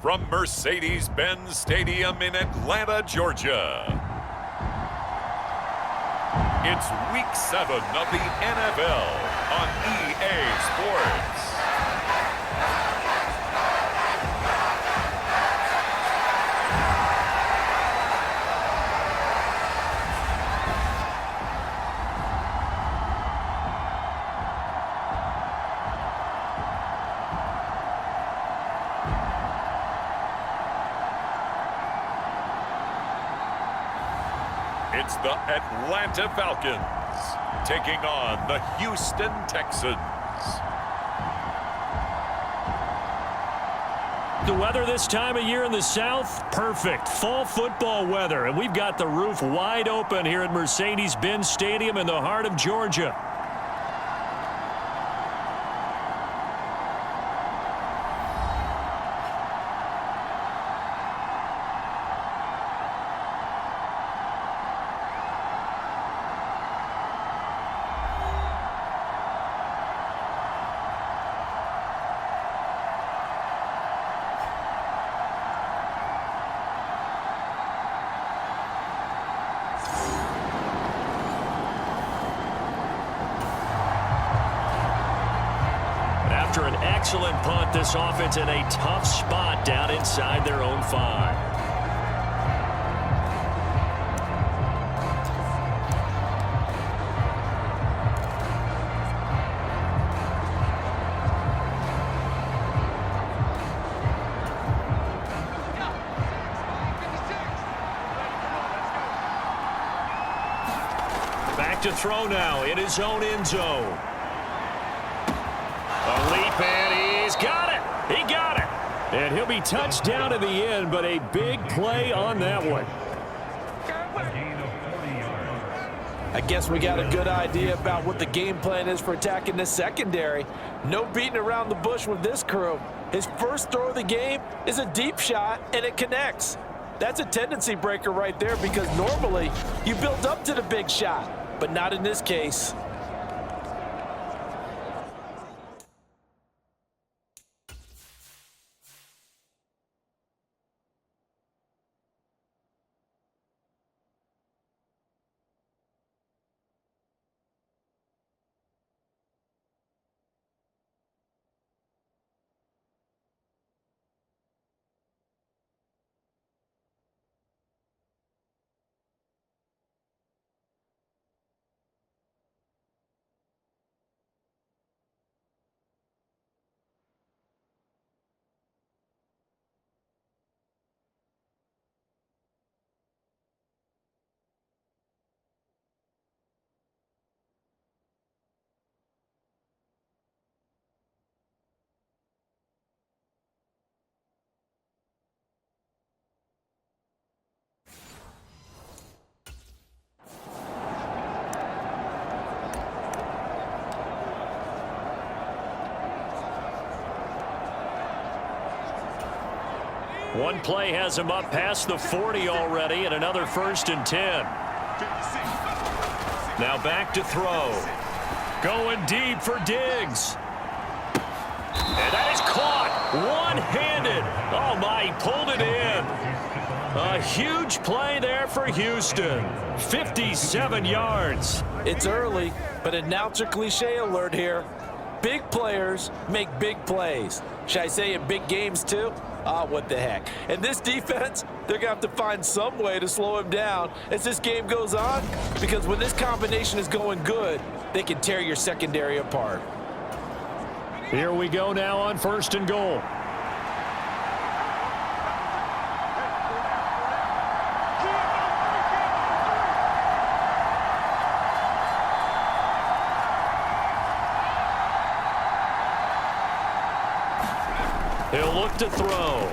from Mercedes-Benz Stadium in Atlanta, Georgia. It's Week 7 of the NFL on EA Sports. It's the Atlanta Falcons taking on the Houston Texans. The weather this time of year in the South, perfect. Fall football weather. And we've got the roof wide open here at Mercedes-Benz Stadium in the heart of Georgia. After an excellent punt, this offense in a tough spot down inside their own 5. Back to throw now in his own end zone. A leap, and he's got it. He got it. And he'll be touched down in the end, but a big play on that one. I guess we got a good idea about what the game plan is for attacking this secondary. No beating around the bush with this crew. His first throw of the game is a deep shot, and it connects. That's a tendency breaker right there because normally you build up to the big shot, but not in this case. One play has him up past the 40 already, and another 1st and 10. Now back to throw. Going deep for Diggs. And that is caught one-handed. Oh, my, he pulled it in. A huge play there for Houston. 57 yards. It's early, but announcer cliche alert here. Big players make big plays. Should I say in big games too? What the heck. And this defense, they're going to have to find some way to slow him down as this game goes on, because when this combination is going good, they can tear your secondary apart. Here we go now on 1st and goal. He'll look to throw.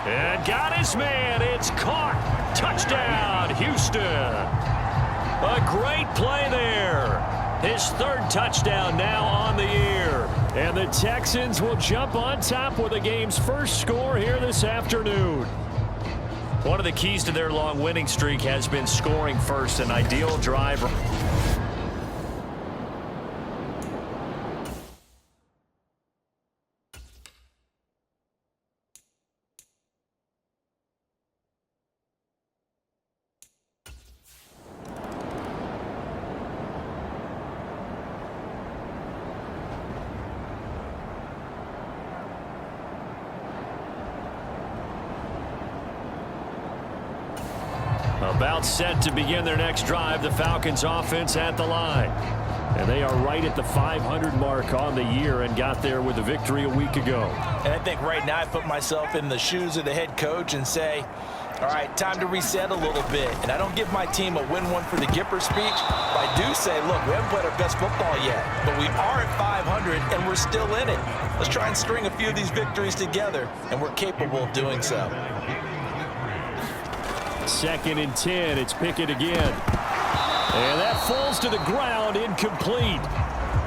And got his man. It's caught. Touchdown, Houston. A great play there. His 3rd touchdown now on the year. And the Texans will jump on top with the game's first score here this afternoon. One of the keys to their long winning streak has been scoring first, an ideal drive. About set to begin their next drive, the Falcons offense at the line. And they are right at the 500 mark on the year and got there with a victory a week ago. And I think right now I put myself in the shoes of the head coach and say, all right, time to reset a little bit. And I don't give my team a win one for the Gipper speech, but I do say, look, we haven't played our best football yet, but we are at 500 and we're still in it. Let's try and string a few of these victories together, and we're capable of doing so. 2nd and 10, it's Pickett again. And that falls to the ground, incomplete.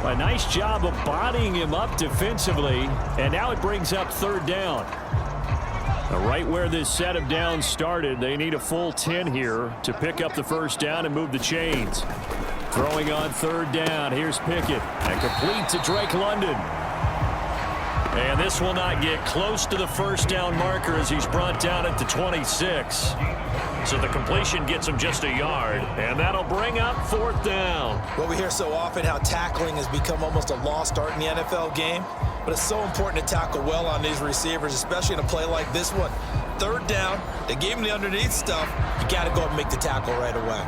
A nice job of bodying him up defensively, and now it brings up 3rd down. Right where this set of downs started, they need a full 10 here to pick up the 1st down and move the chains. Throwing on 3rd down, here's Pickett, and complete to Drake London. And this will not get close to the 1st down marker as he's brought down at the 26. So the completion gets him just a yard, and that'll bring up 4th down. Well, we hear so often how tackling has become almost a lost art in the NFL game, but it's so important to tackle well on these receivers, especially in a play like this one. 3rd down, they gave him the underneath stuff. You got to go up and make the tackle right away.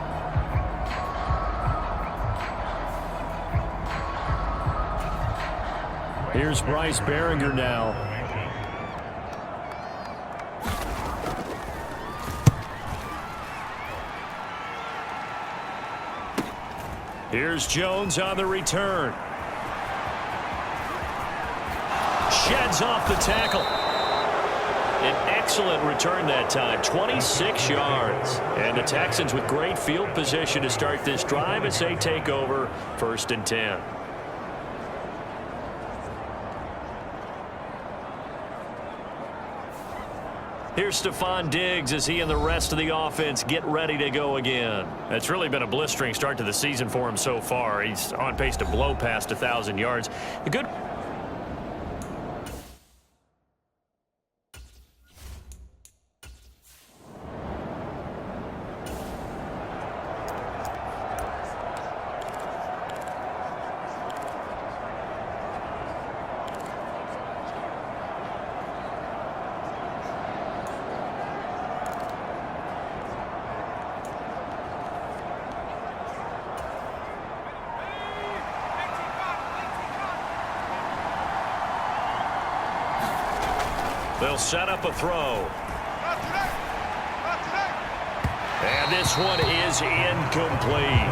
Here's Bryce Baringer now. Here's Jones on the return. Sheds off the tackle. An excellent return that time, 26 yards. And the Texans with great field position to start this drive as they take over 1st and 10. Here's Stephon Diggs as he and the rest of the offense get ready to go again. It's really been a blistering start to the season for him so far. He's on pace to blow past 1,000 yards. A good... They'll set up a throw. And this one is incomplete.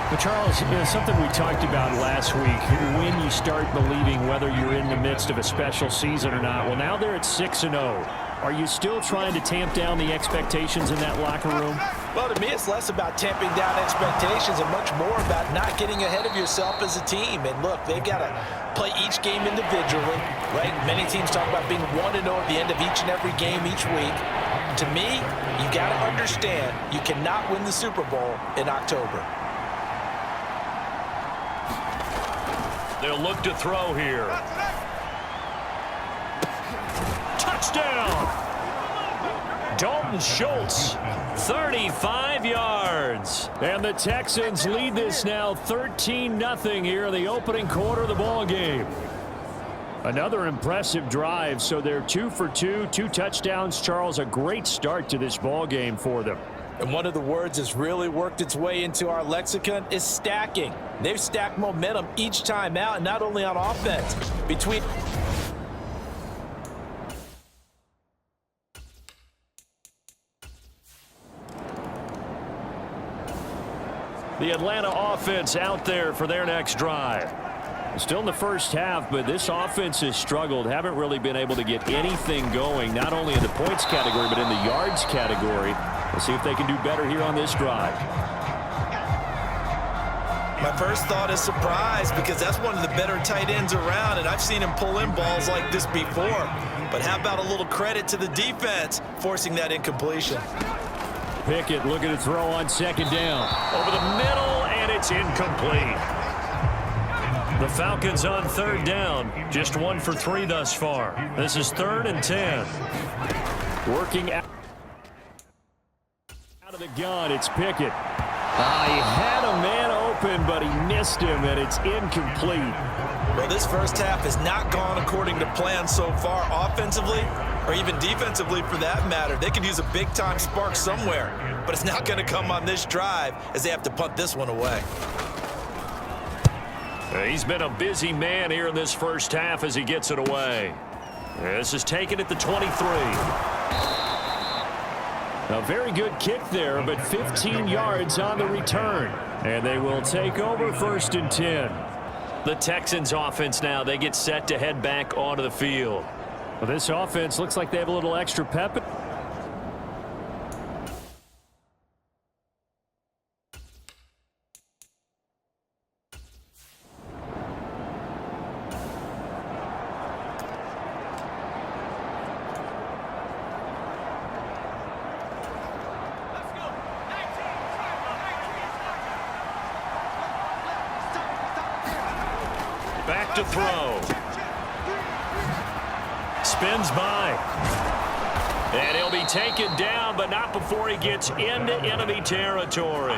But Charles, something we talked about last week, when you start believing whether you're in the midst of a special season or not. Well, now they're at 6-0. Are you still trying to tamp down the expectations in that locker room? Well, to me, it's less about tamping down expectations and much more about not getting ahead of yourself as a team. And look, they've got to play each game individually, right? Many teams talk about being 1-0 at the end of each and every game each week. To me, you got to understand you cannot win the Super Bowl in October. They'll look to throw here. Touchdown! Dalton Schultz, 35 yards. And the Texans lead this now 13-0 here in the opening quarter of the ball game. Another impressive drive, so they're 2 for 2, 2 touchdowns. Charles, a great start to this ball game for them. And one of the words that's really worked its way into our lexicon is stacking. They've stacked momentum each time out, and not only on offense. Between the Atlanta offense out there for their next drive. Still in the first half, but this offense has struggled. Haven't really been able to get anything going, not only in the points category, but in the yards category. We'll see if they can do better here on this drive. my first thought is surprise, because that's one of the better tight ends around, and I've seen him pull in balls like this before. But how about a little credit to the defense forcing that incompletion? Pickett looking to throw on second down. Over the middle, and it's incomplete. The Falcons on third down. Just 1 for 3 thus far. This is 3rd and 10. Working out of the gun, it's Pickett. He had a man open, but he missed him, and it's incomplete. Well, this first half has not gone according to plan so far offensively or even defensively for that matter. They could use a big-time spark somewhere, but it's not going to come on this drive as they have to punt this one away. He's been a busy man here in this first half as he gets it away. This is taken at the 23. A very good kick there, but 15 yards on the return. And they will take over 1st and 10. The Texans offense now, they get set to head back onto the field. Well, this offense looks like they have a little extra pep. Back to throw. Spins by. And he'll be taken down, but not before he gets into enemy territory.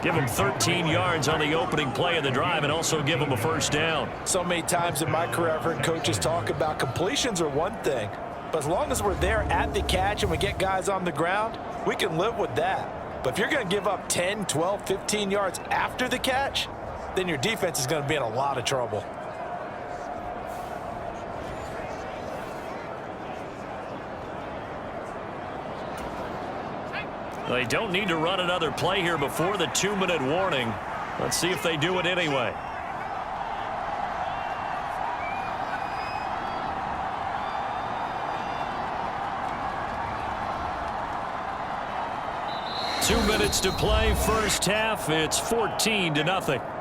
Give him 13 yards on the opening play of the drive and also give him a first down. So many times in my career I've heard coaches talk about completions are one thing, but as long as we're there at the catch and we get guys on the ground, we can live with that. But if you're going to give up 10, 12, 15 yards after the catch, then your defense is going to be in a lot of trouble. They don't need to run another play here before the 2-minute warning. Let's see if they do it anyway. Two minutes to play, first half. It's 14-0.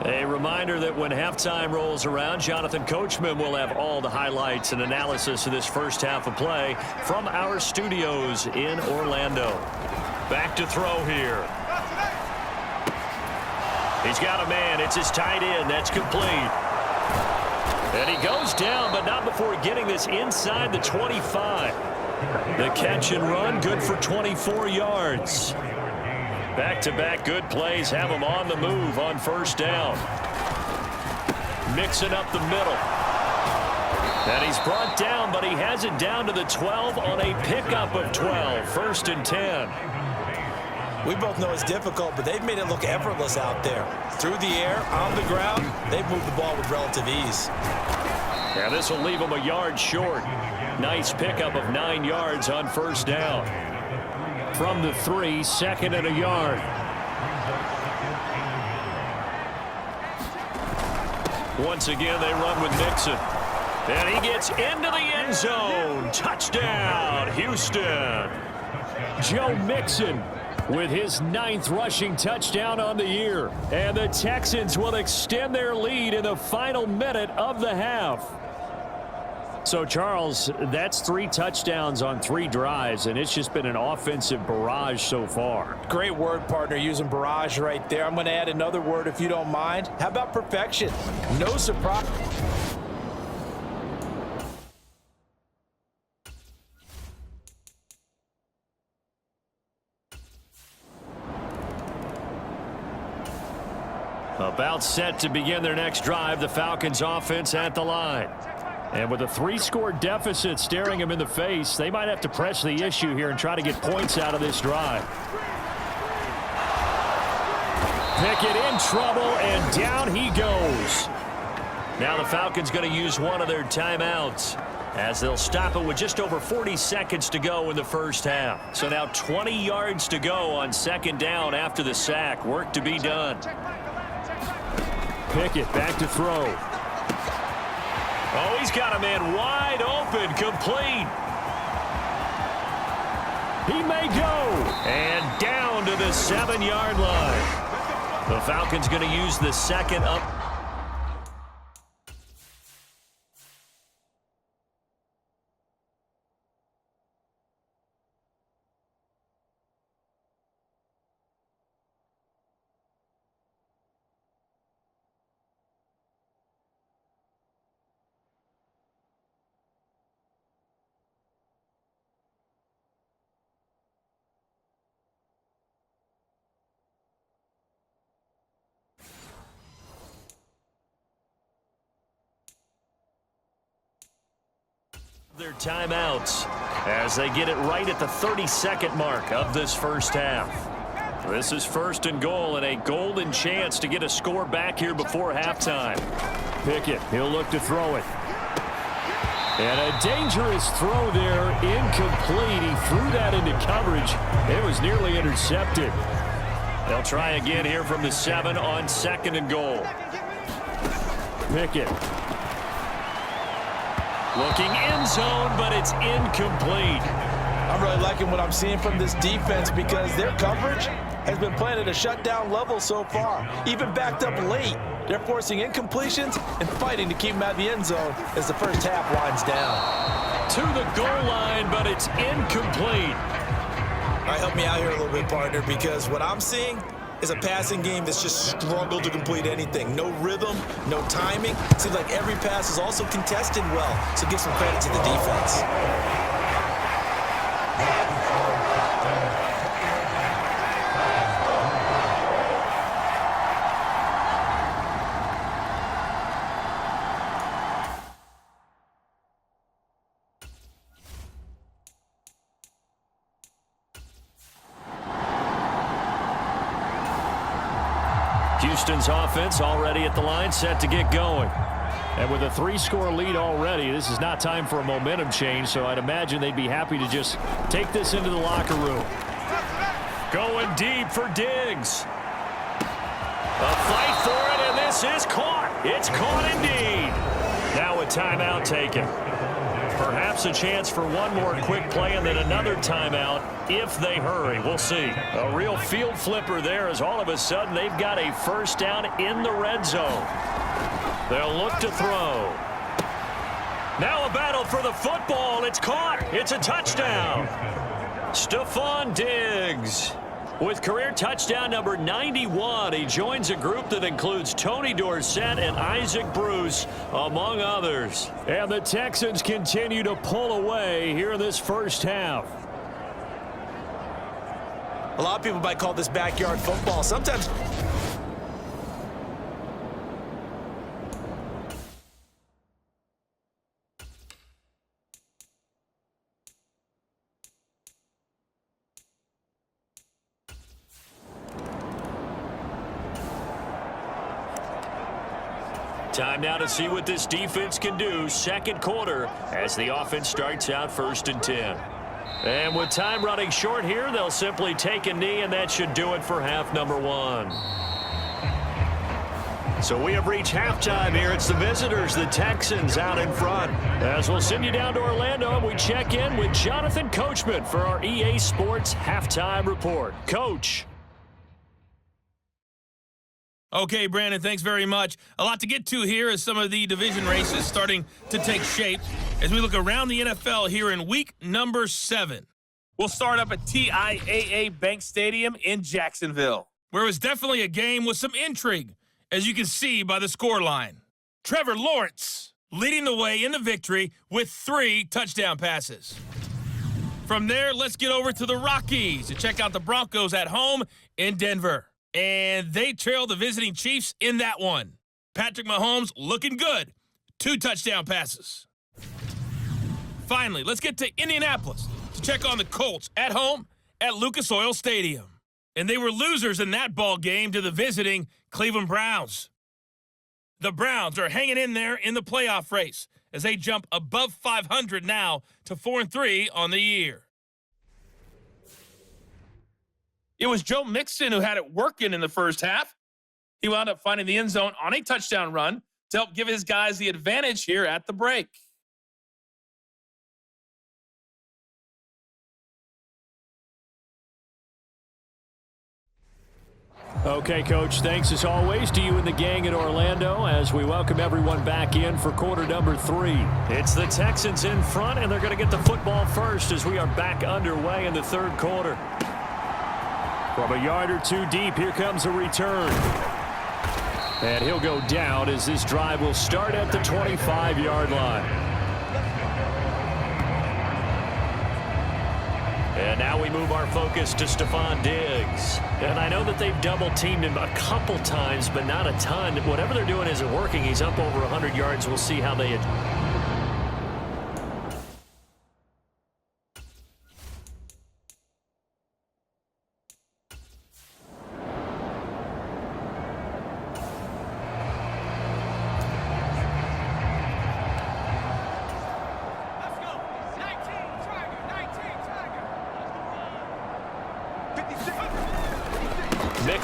A reminder that when halftime rolls around, Jonathan Coachman will have all the highlights and analysis of this first half of play from our studios in Orlando. Back to throw here. He's got a man. It's his tight end. That's complete. And he goes down, but not before getting this inside the 25. The catch and run, good for 24 yards. Back-to-back good plays have him on the move on first down. Mixing up the middle. And he's brought down, but he has it down to the 12 on a pickup of 12. 1st and 10. We both know it's difficult, but they've made it look effortless out there. Through the air, on the ground, they've moved the ball with relative ease. Yeah, this will leave him a yard short. Nice pickup of 9 yards on first down. From the 3, 2nd and a yard. Once again, they run with Mixon. And he gets into the end zone. Touchdown, Houston. Joe Mixon with his 9th rushing touchdown on the year. And the Texans will extend their lead in the final minute of the half. So, Charles, that's 3 touchdowns on 3 drives, and it's just been an offensive barrage so far. Great word, partner, using barrage right there. I'm going to add another word if you don't mind. How about perfection? No surprise. About set to begin their next drive, the Falcons offense at the line. And with a 3-score deficit staring him in the face, they might have to press the issue here and try to get points out of this drive. Pickett in trouble, and down he goes. Now the Falcons going to use one of their timeouts as they'll stop it with just over 40 seconds to go in the first half. So now 20 yards to go on 2nd down after the sack. Work to be done. Pickett back to throw. Oh, he's got a man wide open, complete. He may go. And down to the 7-yard line. The Falcons going to use the second up. Their timeouts as they get it right at the 30-second mark of this first half. This is first and goal and a golden chance to get a score back here before halftime. Pickett, he'll look to throw it. And a dangerous throw there, incomplete. He threw that into coverage. It was nearly intercepted. They'll try again here from the 7 on second and goal. Pickett. Looking end zone, but it's incomplete. I'm really liking what I'm seeing from this defense because their coverage has been playing at a shutdown level so far. Even backed up late, they're forcing incompletions and fighting to keep them out of the end zone as the first half winds down. To the goal line, but it's incomplete. All right, help me out here a little bit, partner, because what I'm seeing is a passing game that's just struggled to complete anything. No rhythm, no timing. Seems like every pass is also contested well, so give some credit to the defense. Houston's offense already at the line, set to get going. And with a 3-score lead already, this is not time for a momentum change, so I'd imagine they'd be happy to just take this into the locker room. Going deep for Diggs. A fight for it, and this is caught. It's caught indeed. Now a timeout taken. Perhaps a chance for one more quick play and then another timeout if they hurry. We'll see. A real field flipper there as all of a sudden they've got a first down in the red zone. They'll look to throw. Now a battle for the football. It's caught. It's a touchdown. Stephon Diggs with career touchdown number 91. He joins a group that includes Tony Dorsett and Isaac Bruce, among others. And the Texans continue to pull away here in this first half. A lot of people might call this backyard football. Sometimes time now to see what this defense can do. Second quarter as the offense starts out 1st and 10. And with time running short here, they'll simply take a knee, and that should do it for half number 1. So we have reached halftime here. It's the visitors, the Texans, out in front. As we'll send you down to Orlando, and we check in with Jonathan Coachman for our EA Sports Halftime Report. Coach. Okay, Brandon, thanks very much. A lot to get to here as some of the division races starting to take shape as we look around the NFL here in week number 7. We'll start up at TIAA Bank Stadium in Jacksonville, where it was definitely a game with some intrigue, as you can see by the scoreline. Trevor Lawrence leading the way in the victory with 3 touchdown passes. From there, let's get over to the Rockies to check out the Broncos at home in Denver. And they trail the visiting Chiefs in that one. Patrick Mahomes looking good. 2 touchdown passes. Finally, let's get to Indianapolis to check on the Colts at home at Lucas Oil Stadium. And they were losers in that ball game to the visiting Cleveland Browns. The Browns are hanging in there in the playoff race as they jump above 500 now to 4-3 on the year. It was Joe Mixon who had it working in the first half. He wound up finding the end zone on a touchdown run to help give his guys the advantage here at the break. Okay, Coach, thanks as always to you and the gang in Orlando as we welcome everyone back in for quarter number 3. It's the Texans in front, and they're going to get the football first as we are back underway in the third quarter. From a yard or 2 deep, here comes a return. And he'll go down as this drive will start at the 25-yard line. And now we move our focus to Stephon Diggs. And I know that they've double-teamed him a couple times, but not a ton. Whatever they're doing isn't working. He's up over 100 yards. We'll see how they...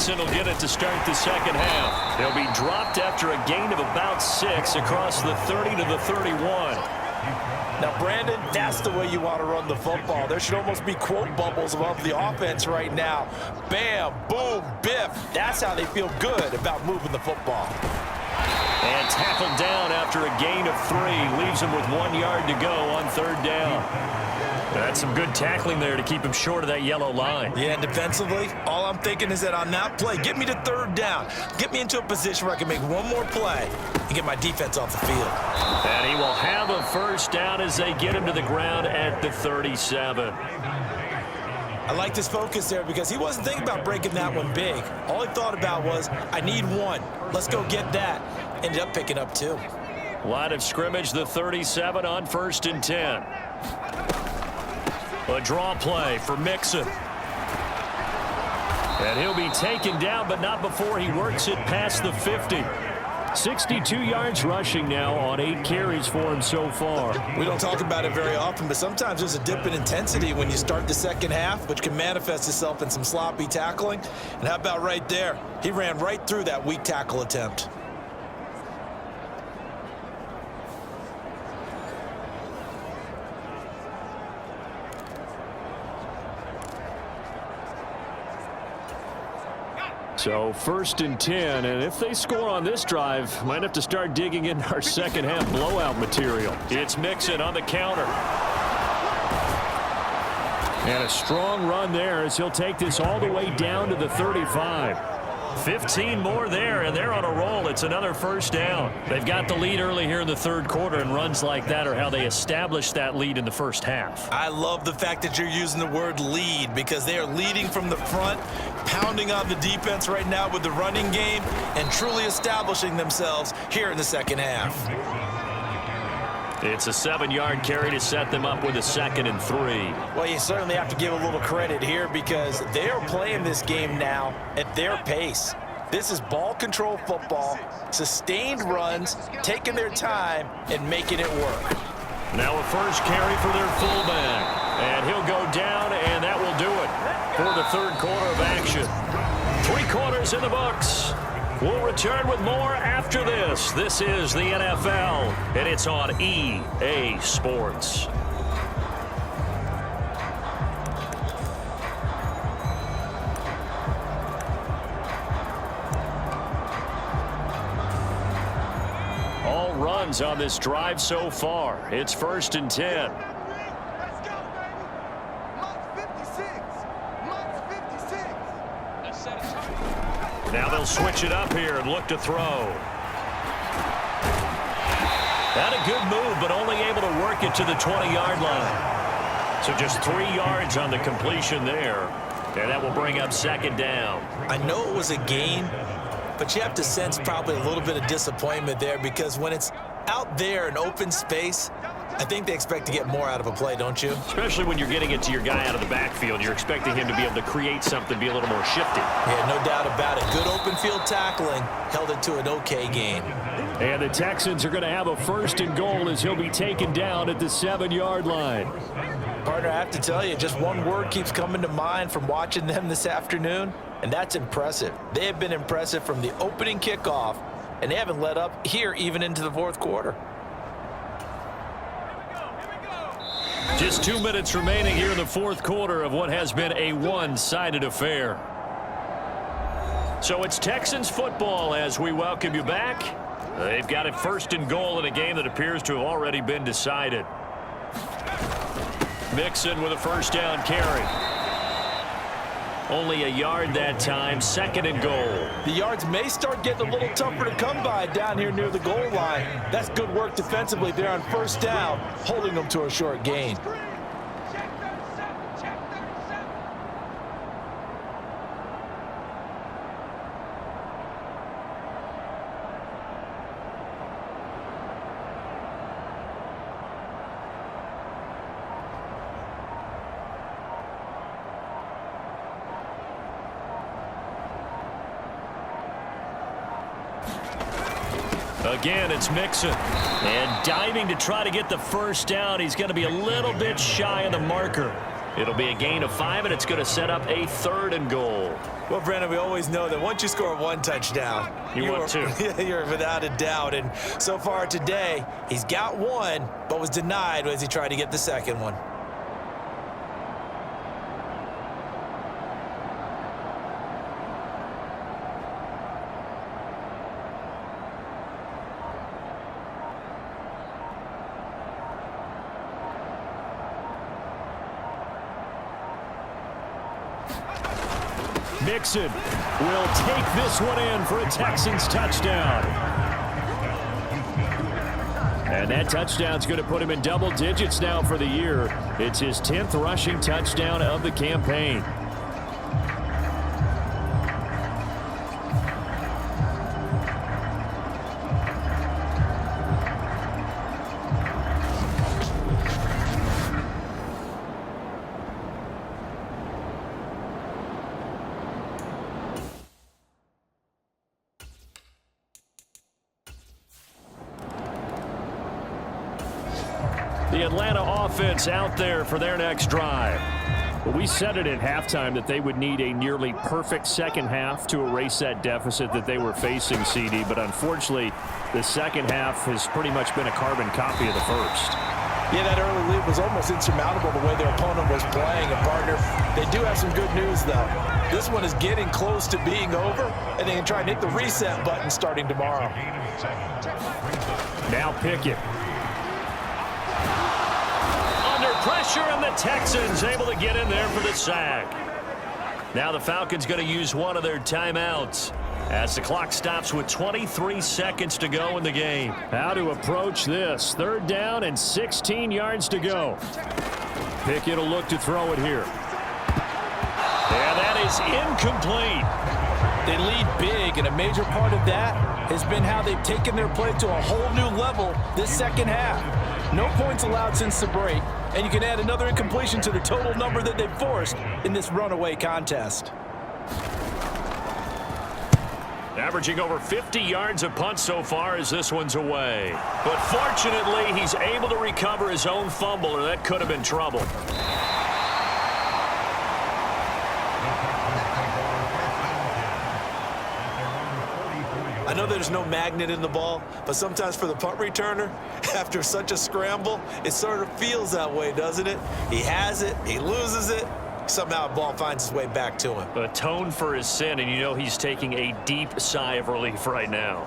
Mixon will get it to start the second half. He'll be dropped after a gain of about 6 across the 30 to the 31. Now, Brandon, that's the way you want to run the football. There should almost be quote bubbles above the offense right now. Bam, boom, biff. That's how they feel good about moving the football. And tackled down after a gain of 3. Leaves him with 1 yard to go on third down. That's some good tackling there to keep him short of that yellow line. Yeah, and defensively, all I'm thinking is that on that play, get me to third down. Get me into a position where I can make one more play and get my defense off the field. And he will have a first down as they get him to the ground at the 37. I like this focus there because he wasn't thinking about breaking that one big. All he thought about was, I need 1. Let's go get that. Ended up picking up 2. Line of scrimmage, the 37 on 1st and 10. A draw play for Mixon. And he'll be taken down, but not before he works it past the 50. 62 yards rushing now on 8 carries for him so far. We don't talk about it very often, but sometimes there's a dip in intensity when you start the second half, which can manifest itself in some sloppy tackling. And how about right there? He ran right through that weak tackle attempt. So 1st and 10, and if they score on this drive, might have to start digging in our second half blowout material. It's Mixon on the counter. And a strong run there as he'll take this all the way down to the 35. 15 more there, and they're on a roll. It's another first down. They've got the lead early here in the third quarter, and runs like that are how they establish that lead in the first half. I love the fact that you're using the word lead because they are leading from the front, pounding on the defense right now with the running game, and truly establishing themselves here in the second half. It's a 7-yard carry to set them up with a 2nd and 3. Well, you certainly have to give a little credit here because they are playing this game now at their pace. This is ball control football, sustained runs, taking their time and making it work. Now a first carry for their fullback. And he'll go down, and that will do it for the third quarter of action. 3 quarters in the books. We'll return with more after this. This is the NFL, and it's on EA Sports. All runs on this drive so far. It's 1st and 10. Now they'll switch it up here and look to throw. Had a good move, but only able to work it to the 20-yard line. So just 3 yards on the completion there. And that will bring up 2nd down. I know it was a gain, but you have to sense probably a little bit of disappointment there because when it's out there in open space, I think they expect to get more out of a play, don't you? Especially when you're getting it to your guy out of the backfield. You're expecting him to be able to create something, be a little more shifty. Yeah, no doubt about it. Good open field tackling held it to an okay gain. And the Texans are going to have a 1st and goal as he'll be taken down at the 7-yard line. Partner, I have to tell you, just one word keeps coming to mind from watching them this afternoon, and that's impressive. They have been impressive from the opening kickoff, and they haven't let up here even into the fourth quarter. Just 2 minutes remaining here in the fourth quarter of what has been a one-sided affair. So it's Texans football as we welcome you back. They've got it 1st and goal in a game that appears to have already been decided. Mixon with a first down carry. Only a yard that time, 2nd and goal. The yards may start getting a little tougher to come by down here near the goal line. That's good work defensively there on 1st down, holding them to a short gain. Again, it's Mixon. And diving to try to get the first down. He's going to be a little bit shy of the marker. It'll be a gain of 5, and it's going to set up a 3rd and goal. Well, Brandon, we always know that once you score one touchdown, want two. You're without a doubt. And so far today, he's got one, but was denied as he tried to get the second one. Mixon will take this one in for a Texans touchdown. And that touchdown's going to put him in double digits now for the year. It's his 10th rushing touchdown of the campaign. The Atlanta offense out there for their next drive. Well, we said it at halftime that they would need a nearly perfect second half to erase that deficit that they were facing, CD. But unfortunately, the second half has pretty much been a carbon copy of the first. Yeah, that early lead was almost insurmountable the way their opponent was playing. And, partner, they do have some good news, though. This one is getting close to being over, and they can try and hit the reset button starting tomorrow. Now Pickett. Pressure, and the Texans able to get in there for the sack. Now the Falcons going to use one of their timeouts as the clock stops with 23 seconds to go in the game. How to approach this. 3rd down and 16 yards to go. Pickett will look to throw it here. And that is incomplete. They lead big, and a major part of that has been how they've taken their play to a whole new level this second half. No points allowed since the break, and you can add another incompletion to the total number that they've forced in this runaway contest. Averaging over 50 yards a punt so far as this one's away. But fortunately, he's able to recover his own fumble, or that could have been trouble. I know there's no magnet in the ball, but sometimes for the punt returner, after such a scramble, it sort of feels that way, doesn't it? He has it, he loses it, somehow the ball finds its way back to him. Atone for his sin, and you know he's taking a deep sigh of relief right now.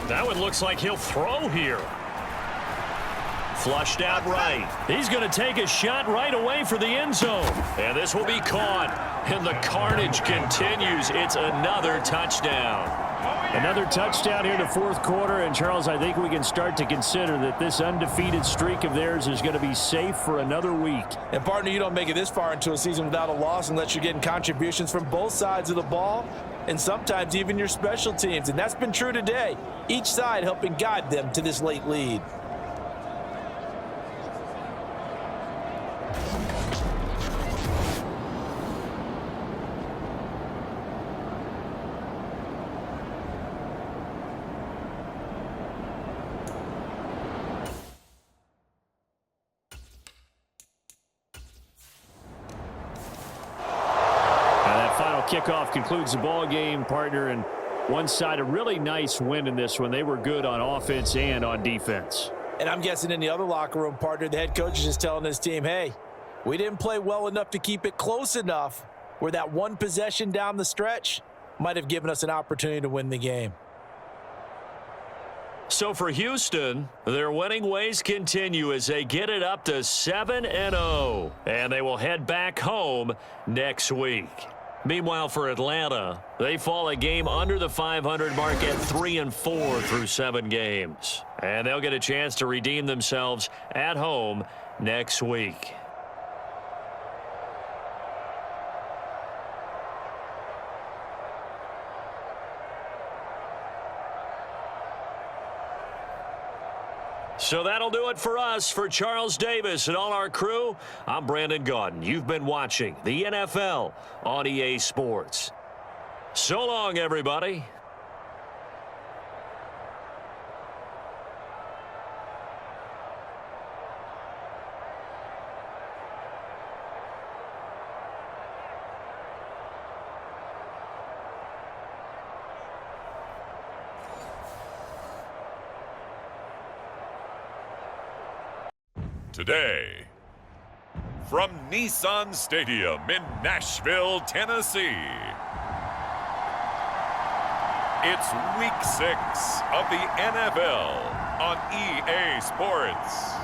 That one looks like he'll throw here. Flushed out right. He's going to take a shot right away for the end zone. And this will be caught. And the carnage continues. It's another touchdown. Another touchdown here in the 4th quarter. And, Charles, I think we can start to consider that this undefeated streak of theirs is going to be safe for another week. And, partner, you don't make it this far into a season without a loss unless you're getting contributions from both sides of the ball and sometimes even your special teams. And that's been true today. Each side helping guide them to this late lead. Kickoff concludes the ball game, partner, and one side a really nice win in this one. They were good on offense and on defense. And I'm guessing in the other locker room, partner, the head coach is just telling his team, hey, we didn't play well enough to keep it close enough where that one possession down the stretch might have given us an opportunity to win the game. So for Houston, their winning ways continue as they get it up to 7-0. And they will head back home next week. Meanwhile, for Atlanta, they fall a game under the 500 mark at 3-4 through 7 games. And they'll get a chance to redeem themselves at home next week. So that'll do it for us. For Charles Davis and all our crew, I'm Brandon Gaudin. You've been watching the NFL on EA Sports. So long, everybody. Today, from Nissan Stadium in Nashville, Tennessee, it's Week 6 of the NFL on EA Sports.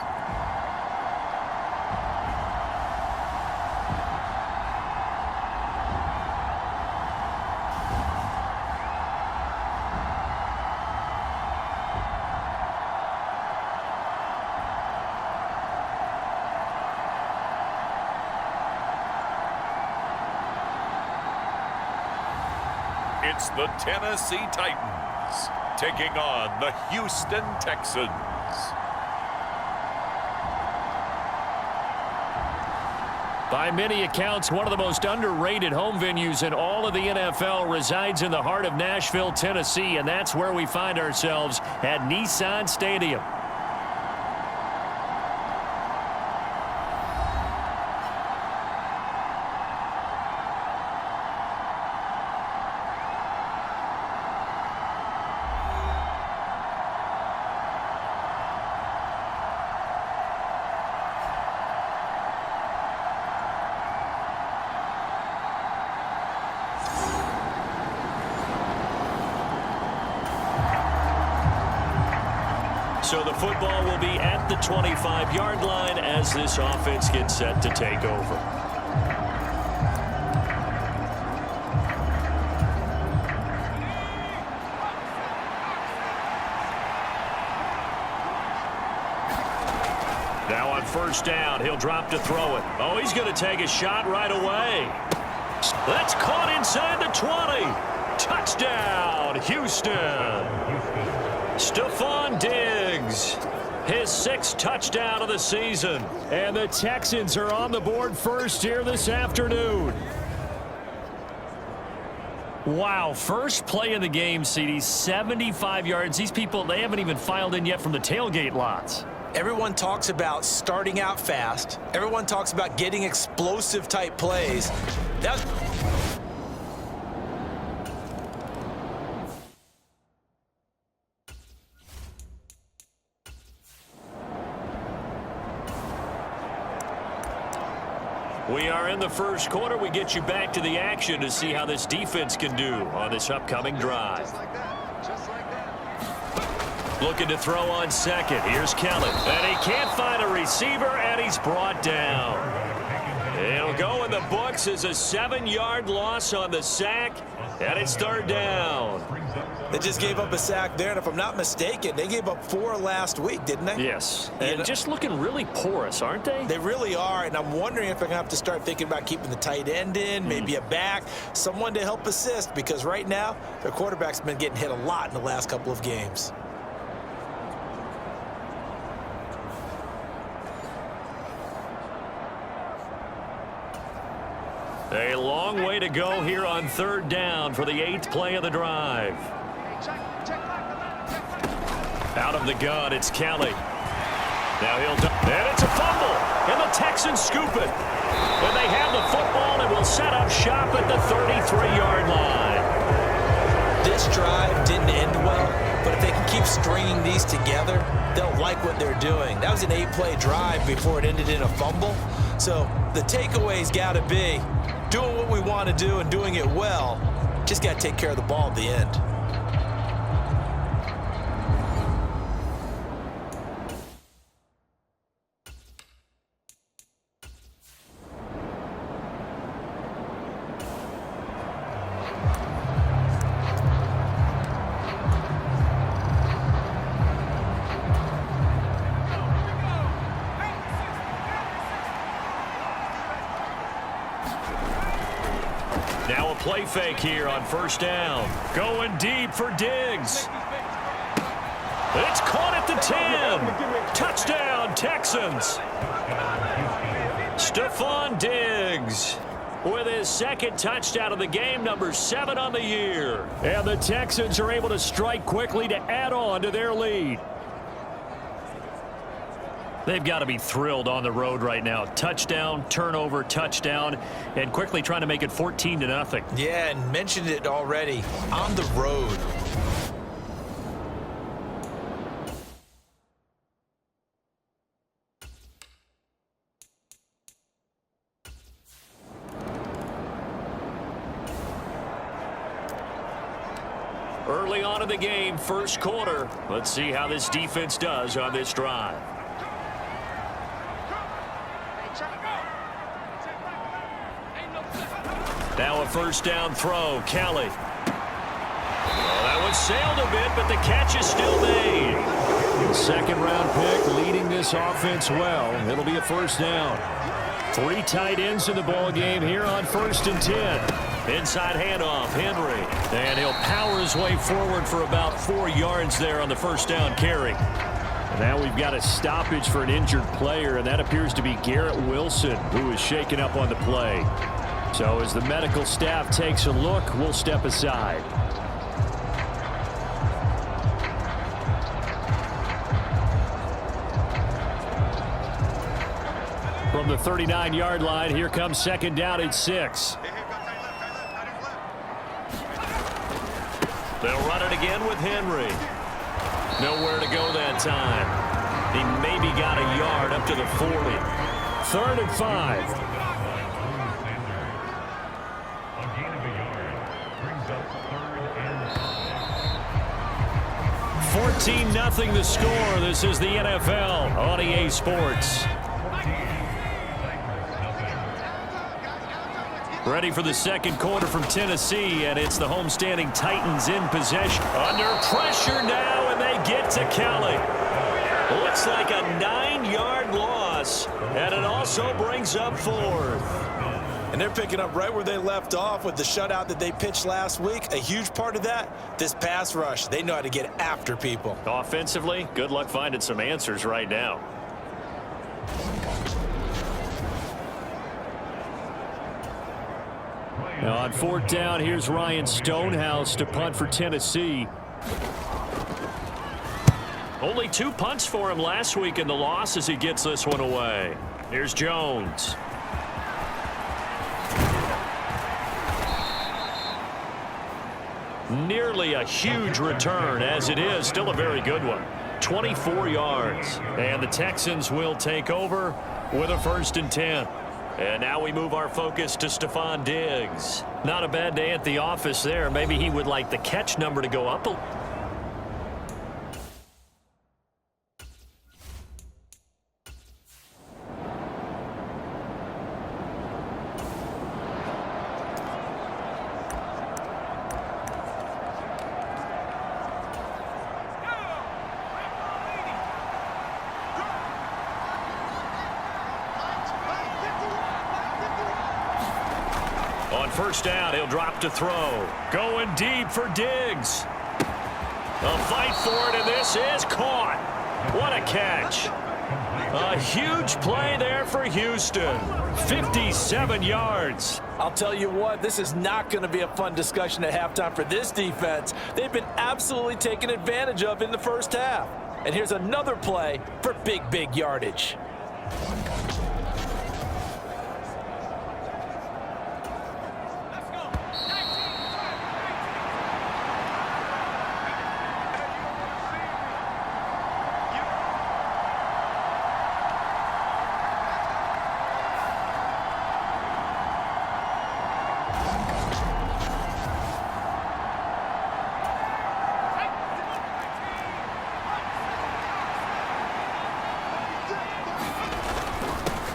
It's the Tennessee Titans taking on the Houston Texans. By many accounts, one of the most underrated home venues in all of the NFL resides in the heart of Nashville, Tennessee, and that's where we find ourselves at Nissan Stadium. So the football will be at the 25-yard line as this offense gets set to take over. Now on first down, he'll drop to throw it. Oh, he's going to take a shot right away. That's caught inside the 20. Touchdown, Houston. Stephon Diggs, his 6th touchdown of the season. And the Texans are on the board first here this afternoon. Wow, first play of the game, CD, 75 yards. These people, they haven't even filed in yet from the tailgate lots. Everyone talks about starting out fast. Everyone talks about getting explosive type plays. We are in the first quarter. We get you back to the action to see how this defense can do on this upcoming drive. Looking to throw on second. Here's Kelly. And he can't find a receiver, and he's brought down. It'll go in the books as a 7-yard loss on the sack, and it's third down. They just gave up a sack there, and if I'm not mistaken, they gave up 4 last week, didn't they? Yes, and just looking really porous, aren't they? They really are, and I'm wondering if they're going to have to start thinking about keeping the tight end in, maybe a back, someone to help assist, because right now, their quarterback's been getting hit a lot in the last couple of games. A long way to go here on third down for the 8th play of the drive. Out of the gun, it's Kelly. Now and it's a fumble, and the Texans scoop it. And they have the football and will set up shop at the 33-yard line. This drive didn't end well, but if they can keep stringing these together, they'll like what they're doing. That was an 8-play drive before it ended in a fumble. So the takeaway's got to be doing what we want to do and doing it well. Just got to take care of the ball at the end. play fake here on first down. Going deep for Diggs. It's caught at the 10. Touchdown, Texans. Stephon Diggs with his second touchdown of the game, number 7 on the year. And the Texans are able to strike quickly to add on to their lead. They've got to be thrilled on the road right now. Touchdown, turnover, touchdown, and quickly trying to make it 14-0. Yeah, and mentioned it already. On the road. Early on in the game, first quarter. Let's see how this defense does on this drive. Now a first down throw. Kelly. Well, that one sailed a bit, but the catch is still made. Second-round pick leading this offense well. It'll be a first down. 3 tight ends in the ball game here on 1st and 10. Inside handoff, Henry. And he'll power his way forward for about 4 yards there on the first down carry. Now we've got a stoppage for an injured player, and that appears to be Garrett Wilson, who is shaken up on the play. So as the medical staff takes a look, we'll step aside. From the 39-yard line, here comes second down at 6. They'll run it again with Henry. Nowhere to go that time. He maybe got a yard up to the 40. 3rd and 5. 14-0 the score. This is the NFL on EA Sports. Ready for the second quarter from Tennessee, and it's the homestanding Titans in possession. Under pressure now, and they get to Kelly. Looks like a 9-yard loss, and it also brings up 4th. And they're picking up right where they left off with the shutout that they pitched last week. A huge part of that, this pass rush. They know how to get after people. Offensively, good luck finding some answers right now. Now on 4th down, here's Ryan Stonehouse to punt for Tennessee. Only 2 punts for him last week in the loss as he gets this one away. Here's Jones. Nearly a huge return, as it is still a very good one. 24 yards. And the Texans will take over with a 1st and 10. And now we move our focus to Stephon Diggs. Not a bad day at the office there. Maybe he would like the catch number to go up a little. On first down, he'll drop to throw. Going deep for Diggs. A fight for it, and this is caught. What a catch. A huge play there for Houston. 57 yards. I'll tell you what, this is not going to be a fun discussion at halftime for this defense. They've been absolutely taken advantage of in the first half. And here's another play for big yardage.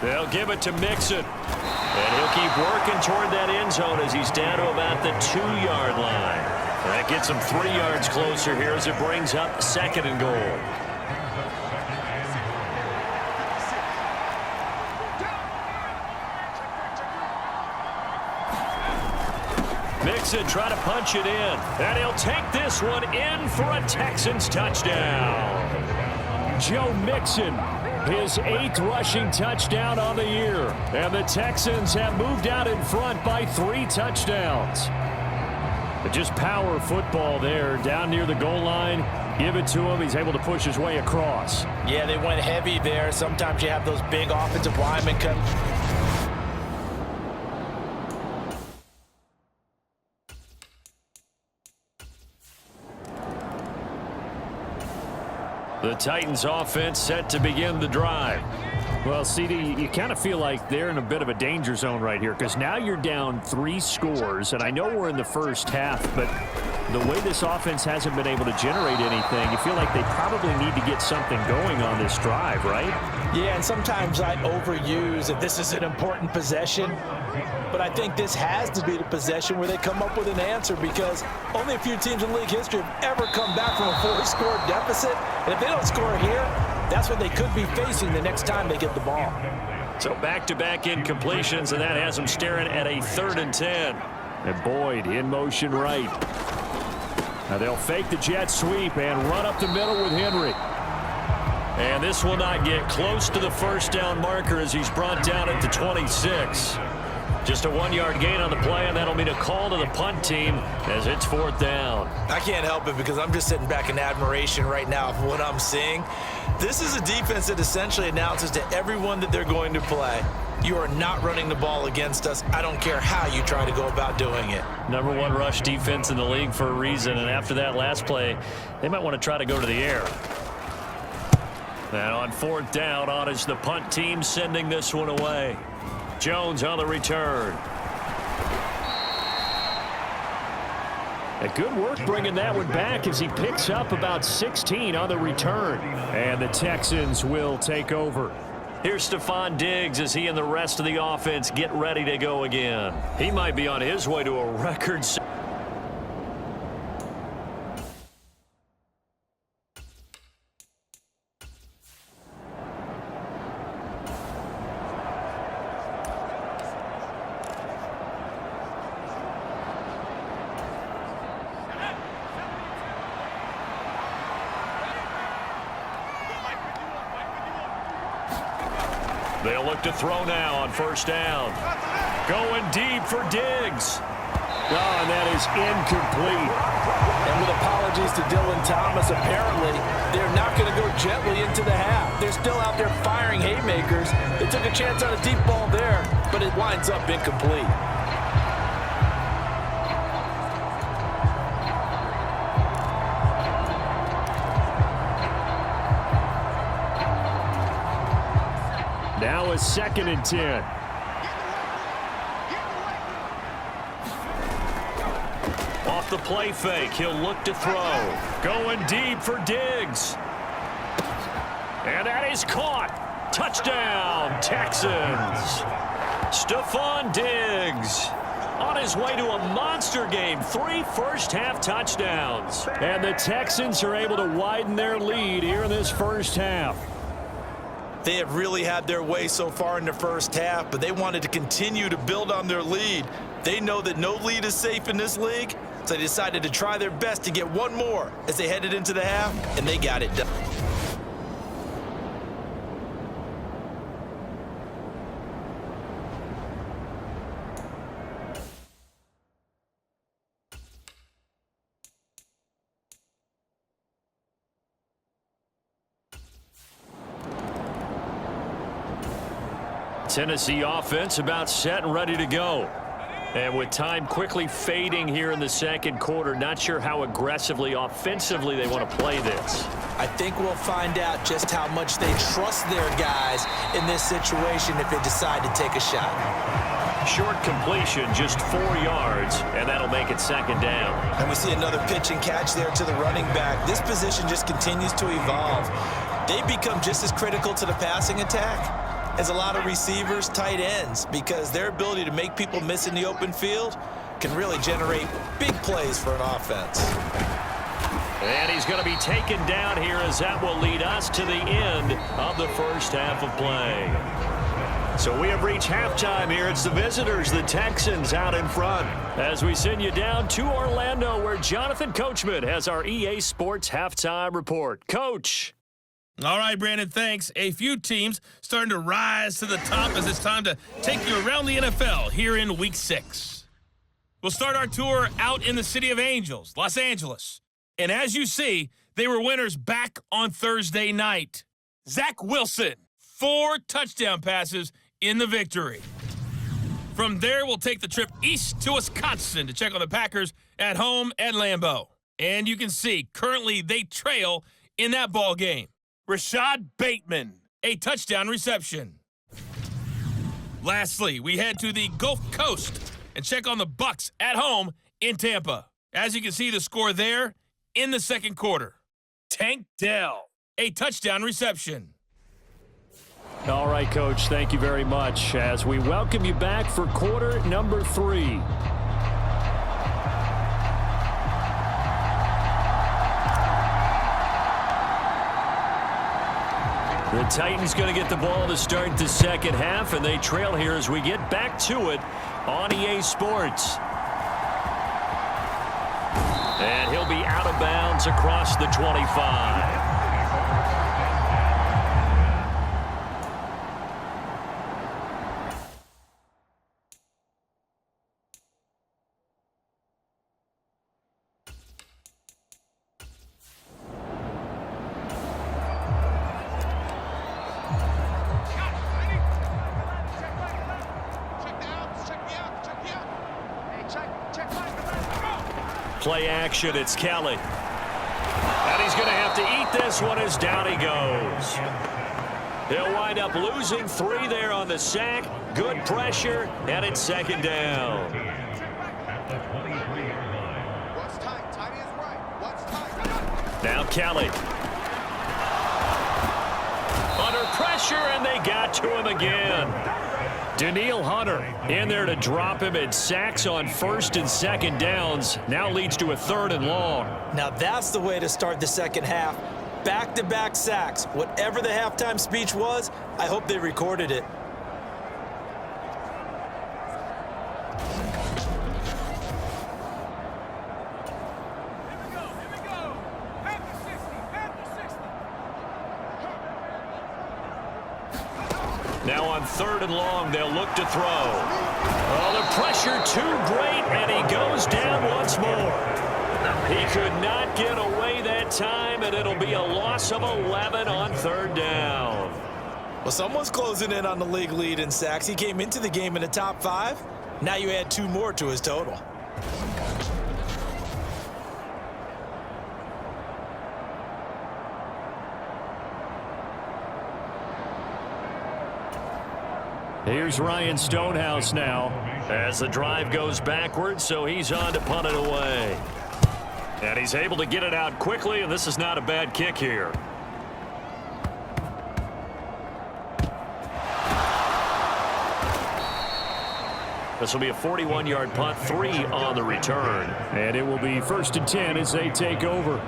They'll give it to Mixon. And he'll keep working toward that end zone as he's down to about the 2-yard line. That gets him 3 yards closer here as it brings up 2nd and goal. Mixon trying to punch it in. And he'll take this one in for a Texans touchdown. Joe Mixon, his 8th rushing touchdown on the year. And the Texans have moved out in front by 3 touchdowns. But just power football there down near the goal line. Give it to him. He's able to push his way across. Yeah, they went heavy there. Sometimes you have those big offensive linemen come. The Titans offense set to begin the drive. Well, CD, you kind of feel like they're in a bit of a danger zone right here because now you're down 3 scores, and I know we're in the first half, but the way this offense hasn't been able to generate anything, you feel like they probably need to get something going on this drive, right? Yeah, and sometimes I overuse that this is an important possession, but I think this has to be the possession where they come up with an answer because only a few teams in league history have ever come back from a 4-score deficit, and if they don't score here, that's what they could be facing the next time they get the ball. So back-to-back incompletions, and that has them staring at a 3rd and 10. And Boyd in motion right. Now they'll fake the jet sweep and run up the middle with Henry. And this will not get close to the first down marker as he's brought down at the 26. Just a 1-yard gain on the play, and that'll mean a call to the punt team as it's 4th down. I can't help it because I'm just sitting back in admiration right now of what I'm seeing. This is a defense that essentially announces to everyone that they're going to play, you are not running the ball against us. I don't care how you try to go about doing it. Number 1 rush defense in the league for a reason, and after that last play, they might want to try to go to the air. And on 4th down, on is the punt team sending this one away. Jones on the return. A good work bringing that one back as he picks up about 16 on the return. And the Texans will take over. Here's Stephon Diggs as he and the rest of the offense get ready to go again. He might be on his way to a record. They'll look to throw now on 1st down. Going deep for Diggs. Oh, and that is incomplete. And with apologies to Dylan Thomas, apparently they're not going to go gently into the half. They're still out there firing haymakers. They took a chance on a deep ball there, but it winds up incomplete. Now a 2nd and 10. Off the play fake, he'll look to throw. Going deep for Diggs. And that is caught. Touchdown, Texans. Stephon Diggs on his way to a monster game. 3 first-half touchdowns. And the Texans are able to widen their lead here in this first half. They have really had their way so far in the first half, but they wanted to continue to build on their lead. They know that no lead is safe in this league, so they decided to try their best to get one more as they headed into the half, and they got it done. Tennessee offense about set and ready to go. And with time quickly fading here in the 2nd quarter, not sure how aggressively, offensively they want to play this. I think we'll find out just how much they trust their guys in this situation if they decide to take a shot. Short completion, just 4 yards, and that'll make it 2nd down. And we see another pitch and catch there to the running back. This position just continues to evolve. They become just as critical to the passing attack as a lot of receivers, tight ends, because their ability to make people miss in the open field can really generate big plays for an offense. And he's going to be taken down here as that will lead us to the end of the first half of play. So we have reached halftime here. It's the visitors, the Texans, out in front. As we send you down to Orlando, where Jonathan Coachman has our EA Sports halftime report. Coach. All right, Brandon, thanks. A few teams starting to rise to the top as it's time to take you around the NFL here in Week 6. We'll start our tour out in the City of Angels, Los Angeles. And as you see, they were winners back on Thursday night. Zach Wilson, 4 touchdown passes in the victory. From there, we'll take the trip east to Wisconsin to check on the Packers at home at Lambeau. And you can see, currently they trail in that ball game. Rashad Bateman, a touchdown reception. Lastly, we head to the Gulf Coast and check on the Bucs at home in Tampa. As you can see, the score there in the second quarter. Tank Dell, a touchdown reception. All right, Coach, thank you very much as we welcome you back for quarter number 3. The Titans going to get the ball to start the second half, and they trail here as we get back to it on EA Sports. And he'll be out of bounds across the 25. Play action, it's Kelly. And he's going to have to eat this one as down he goes. He'll wind up losing 3 there on the sack. Good pressure, and it's second down. Now Kelly. Under pressure, and they got to him again. Danielle Hunter in there to drop him in sacks on first and second downs. Now leads to a 3rd and long. Now that's the way to start the second half. Back-to-back sacks. Whatever the halftime speech was, I hope they recorded it. Now on 3rd and long, they'll look to throw. Oh, the pressure too great, and he goes down once more. He could not get away that time, and it'll be a loss of 11 on 3rd down. Well, someone's closing in on the league lead in sacks. He came into the game in the top 5. Now you add 2 more to his total. Here's Ryan Stonehouse now. As the drive goes backwards, so he's on to punt it away. And he's able to get it out quickly, and this is not a bad kick here. This will be a 41-yard punt, 3 on the return. And it will be 1st and 10 as they take over.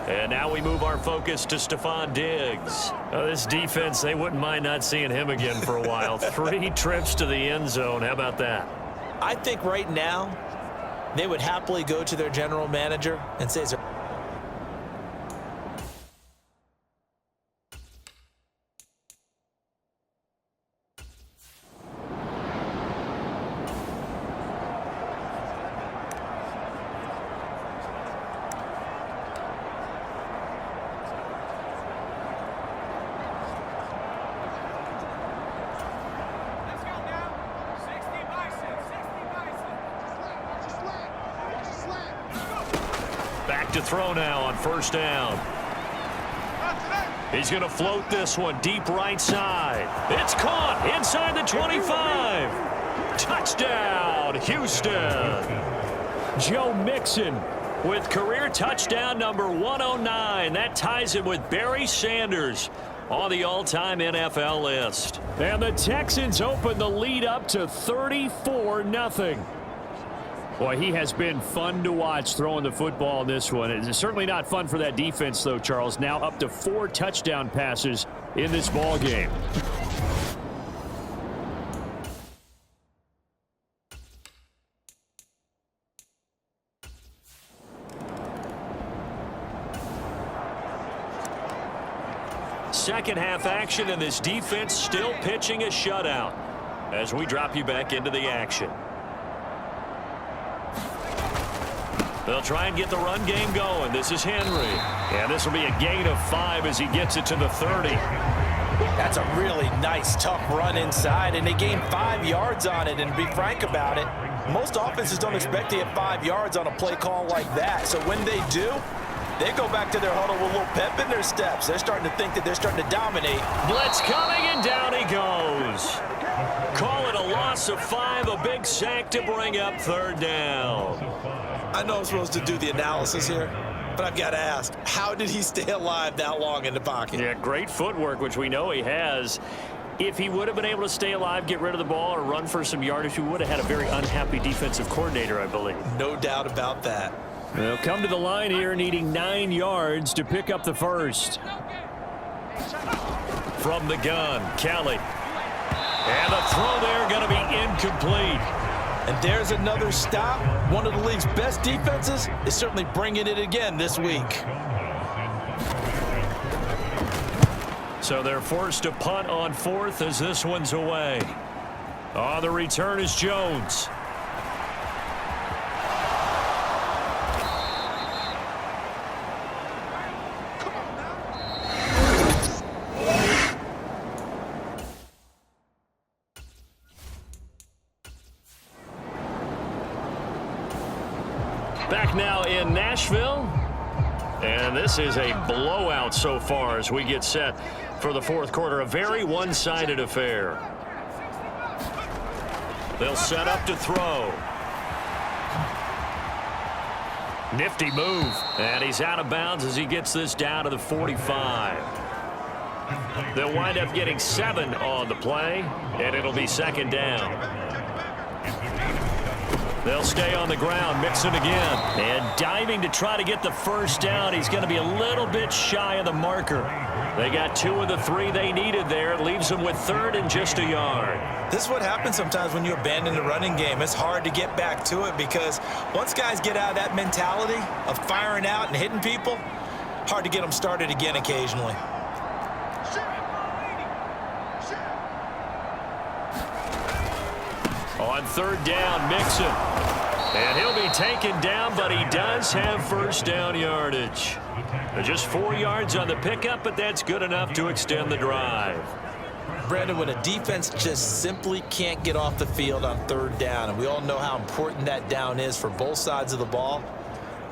And now we move our focus to Stephon Diggs. This defense, they wouldn't mind not seeing him again for a while. 3 trips to the end zone. How about that? I think right now they would happily go to their general manager and say, Back to throw now on 1st down. He's going to float this one deep right side. It's caught inside the 25. Touchdown, Houston. Joe Mixon with career touchdown number 109. That ties him with Barry Sanders on the all-time NFL list. And the Texans open the lead up to 34-0. Boy, he has been fun to watch throwing the football in this one. It's certainly not fun for that defense, though, Charles. Now up to 4 touchdown passes in this ball game. Second half action, and this defense still pitching a shutout as we drop you back into the action. They'll try and get the run game going. This is Henry. And this will be a gain of 5 as he gets it to the 30. That's a really nice, tough run inside, and they gained 5 yards on it. And to be frank about it, most offenses don't expect to get 5 yards on a play call like that. So when they do, they go back to their huddle with a little pep in their steps. They're starting to think that they're starting to dominate. Blitz coming, and down he goes. Call it a loss of 5, a big sack to bring up third down. I know I'm supposed to do the analysis here, but I've got to ask, how did he stay alive that long in the pocket? Yeah, great footwork, which we know he has. If he would have been able to stay alive, get rid of the ball, or run for some yardage, we would have had a very unhappy defensive coordinator, I believe. No doubt about that. They'll come to the line here needing 9 yards to pick up the first. From the gun, Kelly. And the throw there going to be incomplete. And there's another stop. One of the league's best defenses is certainly bringing it again this week. So they're forced to punt on 4th as this one's away. On the return is Jones. Back now in Nashville. And this is a blowout so far as we get set for the fourth quarter. A very one-sided affair. They'll set up to throw. Nifty move. And he's out of bounds as he gets this down to the 45. They'll wind up getting 7 on the play, and it'll be second down. They'll stay on the ground, Mixon again. And diving to try to get the first down. He's going to be a little bit shy of the marker. They got 2 of the 3 they needed there. It leaves them with 3rd and just a yard. This is what happens sometimes when you abandon the running game. It's hard to get back to it because once guys get out of that mentality of firing out and hitting people, hard to get them started again occasionally. On 3rd down, Mixon. And he'll be taken down, but he does have first down yardage. Just 4 yards on the pickup, but that's good enough to extend the drive. Brandon, when a defense just simply can't get off the field on 3rd down, and we all know how important that down is for both sides of the ball,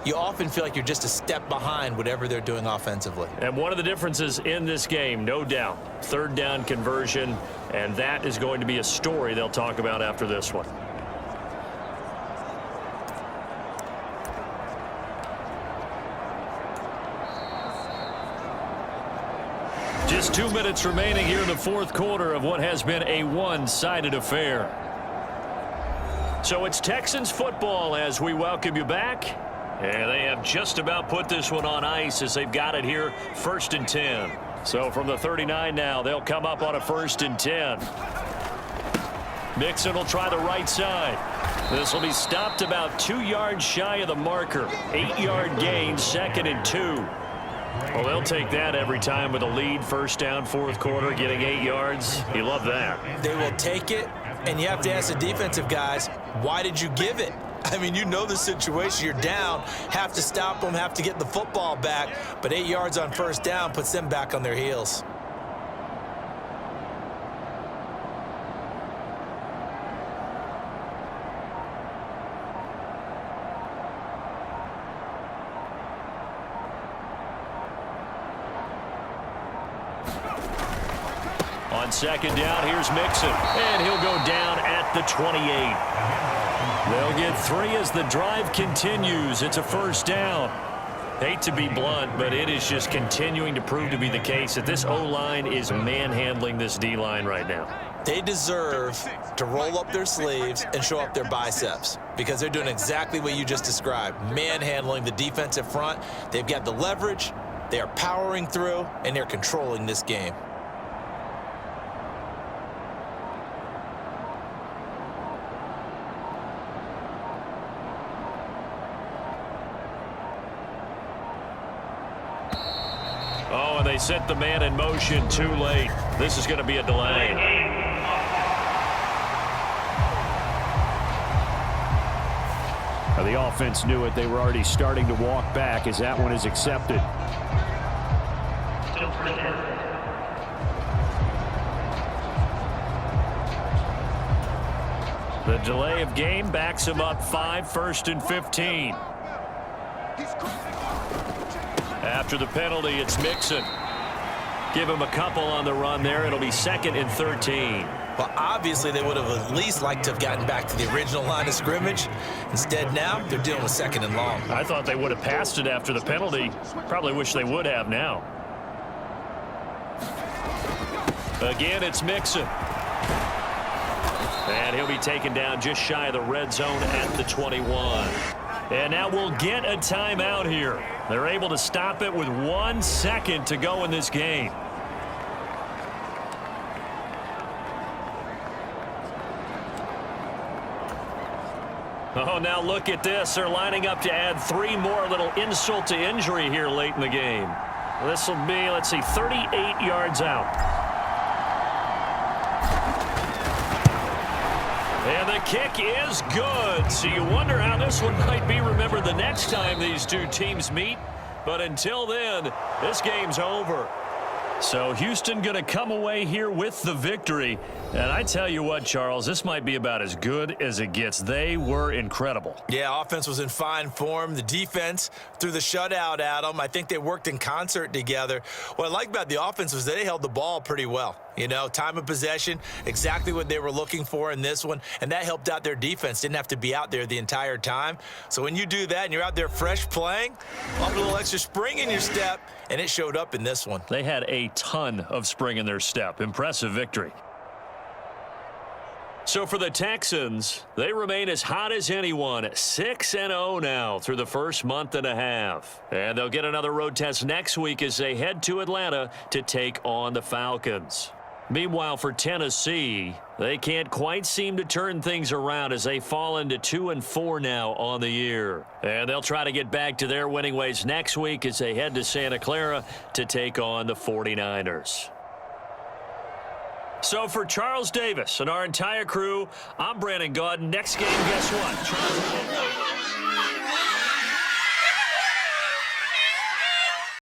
you often feel like you're just a step behind whatever they're doing offensively. And one of the differences in this game, no doubt, 3rd down conversion, and that is going to be a story they'll talk about after this one. Just 2 minutes remaining here in the fourth quarter of what has been a one-sided affair. So it's Texans football as we welcome you back. And they have just about put this one on ice as they've got it here, 1st and 10. So from the 39 now, they'll come up on a 1st and 10. Mixon will try the right side. This will be stopped about 2 yards shy of the marker. 8-yard gain, 2nd and 2. Well, they'll take that every time with a lead, 1st down, 4th quarter, getting 8 yards. You love that. They will take it, and you have to ask the defensive guys, why did you give it? I mean, you know the situation. You're down, have to stop them, have to get the football back, but 8 yards on 1st down puts them back on their heels. On 2nd down, here's Mixon, and he'll go down at the 28. They'll get 3 as the drive continues. It's a 1st down. Hate to be blunt, but it is just continuing to prove to be the case that this O-line is manhandling this D-line right now. They deserve to roll up their sleeves and show up their biceps because they're doing exactly what you just described, manhandling the defensive front. They've got the leverage, they are powering through, and they're controlling this game. Oh, and they set the man in motion too late. This is going to be a delay. Now, the offense knew it. They were already starting to walk back as that one is accepted. The delay of game backs him up 5, 1st and 15. After the penalty, it's Mixon. Give him a couple on the run there. It'll be 2nd and 13. Well, obviously, they would have at least liked to have gotten back to the original line of scrimmage. Instead, now they're dealing with 2nd and long. I thought they would have passed it after the penalty. Probably wish they would have now. Again, it's Mixon. And he'll be taken down just shy of the red zone at the 21. And now we'll get a timeout here. They're able to stop it with 1 second to go in this game. Oh, now look at this. They're lining up to add 3 more, a little insult to injury here late in the game. This will be, let's see, 38 yards out. And the kick is good. So you wonder how this one might be remembered the next time these two teams meet. But until then, this game's over. So Houston going to come away here with the victory. And I tell you what, Charles, this might be about as good as it gets. They were incredible. Yeah, offense was in fine form. The defense threw the shutout at them. I think they worked in concert together. What I like about the offense was they held the ball pretty well. You know, time of possession, exactly what they were looking for in this one, and that helped out their defense. Didn't have to be out there the entire time. So when you do that and you're out there fresh playing, a little extra spring in your step, and it showed up in this one. They had a ton of spring in their step. Impressive victory. So for the Texans, they remain as hot as anyone, 6-0 now through the first month and a half. And they'll get another road test next week as they head to Atlanta to take on the Falcons. Meanwhile, for Tennessee, they can't quite seem to turn things around as they fall into 2-4 now on the year. And they'll try to get back to their winning ways next week as they head to Santa Clara to take on the 49ers. So for Charles Davis and our entire crew, I'm Brandon Gaudin. Next game, guess what?